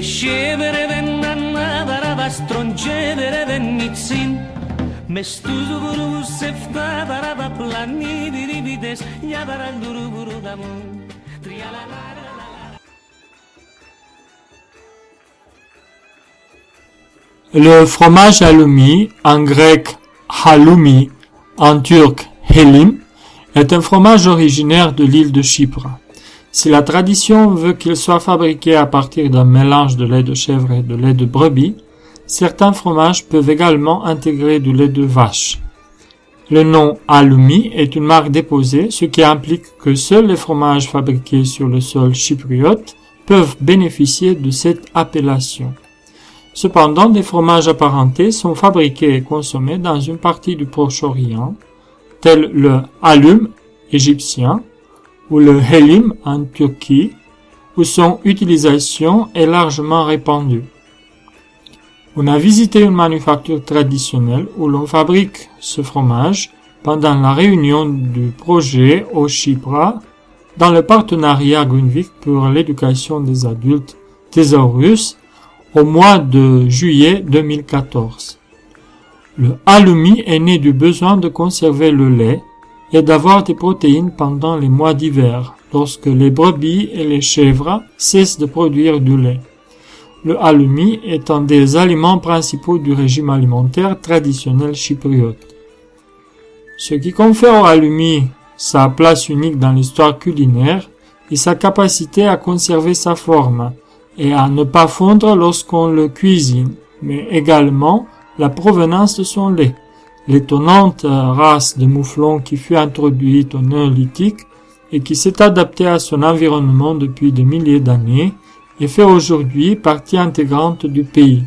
scevere vennanna darava strongevere vennizzin. Mestuzu vuru sefta darava plani diribides, yadara duru vuru damun. Le fromage halloumi, en grec halloumi, en turc helim, est un fromage originaire de l'île de Chypre. Si la tradition veut qu'il soit fabriqué à partir d'un mélange de lait de chèvre et de lait de brebis, certains fromages peuvent également intégrer du lait de vache. Le nom halloumi est une marque déposée, ce qui implique que seuls les fromages fabriqués sur le sol chypriote peuvent bénéficier de cette appellation. Cependant, des fromages apparentés sont fabriqués et consommés dans une partie du Proche-Orient, tel le halloum égyptien ou le helim en Turquie, où son utilisation est largement répandue. On a visité une manufacture traditionnelle où l'on fabrique ce fromage pendant la réunion du projet au Chypre dans le partenariat Grunwald pour l'éducation des adultes Thésaurus au mois de juillet 2014. Le halloumi est né du besoin de conserver le lait et d'avoir des protéines pendant les mois d'hiver, lorsque les brebis et les chèvres cessent de produire du lait. Le halloumi est un des aliments principaux du régime alimentaire traditionnel chypriote. Ce qui confère au halloumi sa place unique dans l'histoire culinaire est sa capacité à conserver sa forme et à ne pas fondre lorsqu'on le cuisine, mais également la provenance de son lait. L'étonnante race de mouflon qui fut introduite au néolithique et qui s'est adaptée à son environnement depuis des milliers d'années et fait aujourd'hui partie intégrante du pays.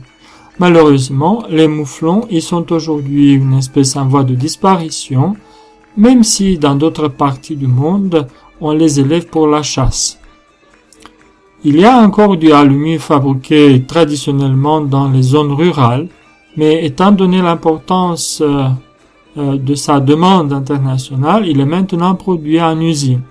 Malheureusement, les mouflons y sont aujourd'hui une espèce en voie de disparition, même si dans d'autres parties du monde, on les élève pour la chasse. Il y a encore du halloumi fabriqué traditionnellement dans les zones rurales, mais étant donné l'importance de sa demande internationale, il est maintenant produit en usine.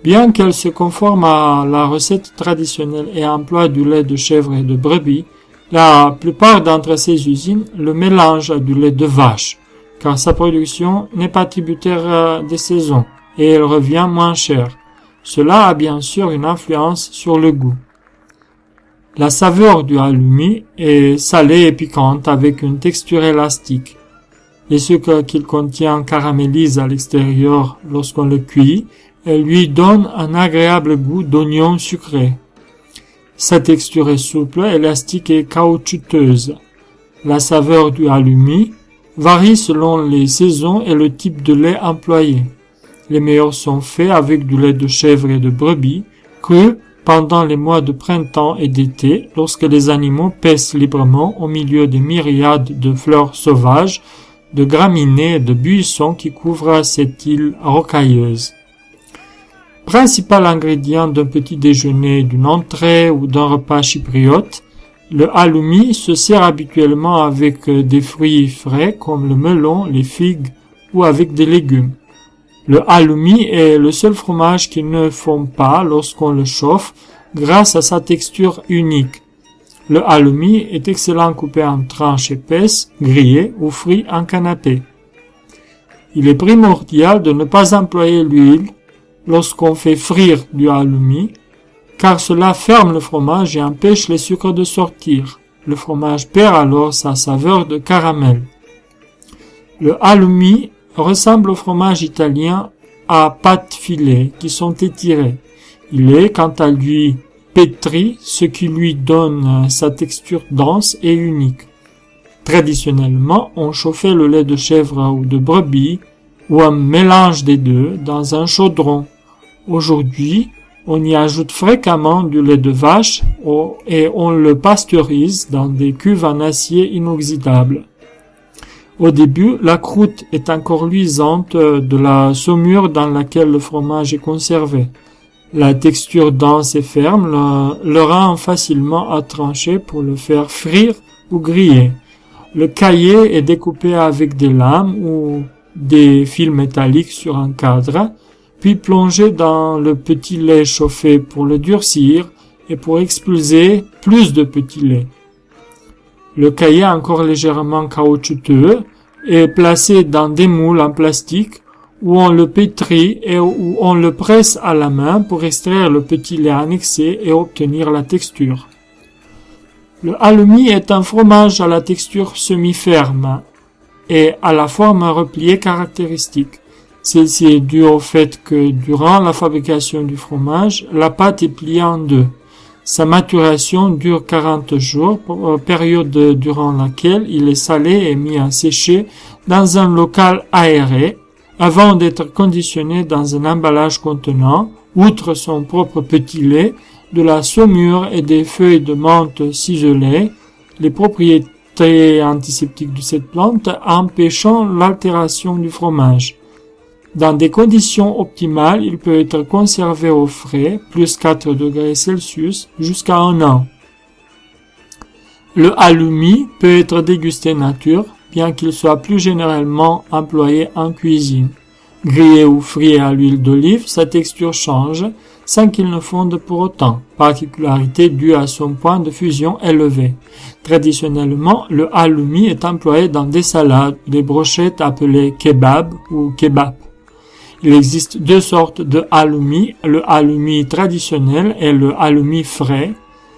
Bien qu'elle se conforme à la recette traditionnelle et emploie du lait de chèvre et de brebis, la plupart d'entre ces usines le mélangent à du lait de vache, car sa production n'est pas tributaire des saisons et elle revient moins chère. Cela a bien sûr une influence sur le goût. La saveur du halloumi est salée et piquante avec une texture élastique. Les sucres qu'il contient caramélisent à l'extérieur lorsqu'on le cuit et lui donnent un agréable goût d'oignon sucré. Sa texture est souple, élastique et caoutchouteuse. La saveur du halloumi varie selon les saisons et le type de lait employé. Les meilleurs sont faits avec du lait de chèvre et de brebis, cru pendant les mois de printemps et d'été, lorsque les animaux paissent librement au milieu des myriades de fleurs sauvages, de graminées et de buissons qui couvrent cette île rocailleuse. Principal ingrédient d'un petit déjeuner, d'une entrée ou d'un repas chypriote, le halloumi se sert habituellement avec des fruits frais comme le melon, les figues ou avec des légumes. Le halloumi est le seul fromage qui ne fond pas lorsqu'on le chauffe grâce à sa texture unique. Le halloumi est excellent coupé en tranches épaisses, grillé ou frit en canapé. Il est primordial de ne pas employer l'huile lorsqu'on fait frire du halloumi, car cela ferme le fromage et empêche les sucres de sortir. Le fromage perd alors sa saveur de caramel. Le halloumi ressemble au fromage italien à pâte filée qui sont étirées. Il est, quant à lui, pétri, ce qui lui donne sa texture dense et unique. Traditionnellement, on chauffait le lait de chèvre ou de brebis ou un mélange des deux dans un chaudron. Aujourd'hui, on y ajoute fréquemment du lait de vache et on le pasteurise dans des cuves en acier inoxydable. Au début, la croûte est encore luisante de la saumure dans laquelle le fromage est conservé. La texture dense et ferme le rend facilement à trancher pour le faire frire ou griller. Le caillé est découpé avec des lames ou des fils métalliques sur un cadre, puis plongé dans le petit lait chauffé pour le durcir et pour expulser plus de petit lait. Le caillé, encore légèrement caoutchouteux, est placé dans des moules en plastique où on le pétrit et où on le presse à la main pour extraire le petit lait annexé et obtenir la texture. Le halloumi est un fromage à la texture semi-ferme et à la forme repliée caractéristique. Celle-ci est due au fait que durant la fabrication du fromage, la pâte est pliée en deux. Sa maturation dure 40 jours, période durant laquelle il est salé et mis à sécher dans un local aéré avant d'être conditionné dans un emballage contenant, outre son propre petit lait, de la saumure et des feuilles de menthe ciselées, les propriétés antiseptiques de cette plante empêchant l'altération du fromage. Dans des conditions optimales, il peut être conservé au frais, plus 4 degrés Celsius, jusqu'à 1 an. Le halloumi peut être dégusté nature, bien qu'il soit plus généralement employé en cuisine. Grillé ou frit à l'huile d'olive, sa texture change, sans qu'il ne fonde pour autant, particularité due à son point de fusion élevé. Traditionnellement, le halloumi est employé dans des salades, des brochettes appelées kebab ou kebab. Il existe deux sortes de halloumi, le halloumi traditionnel et le halloumi frais.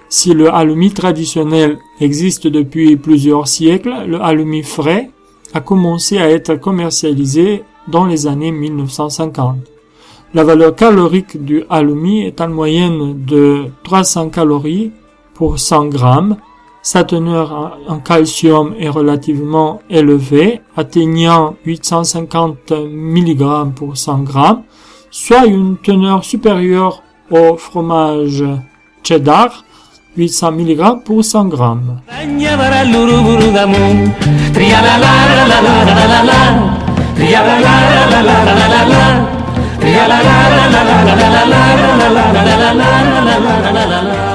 Si le halloumi traditionnel existe depuis plusieurs siècles, le halloumi frais a commencé à être commercialisé dans les années 1950. La valeur calorique du halloumi est en moyenne de 300 calories pour 100 grammes. Sa teneur en calcium est relativement élevée, atteignant 850 mg pour 100 grammes, soit une teneur supérieure au fromage cheddar, 800 mg pour 100 grammes. La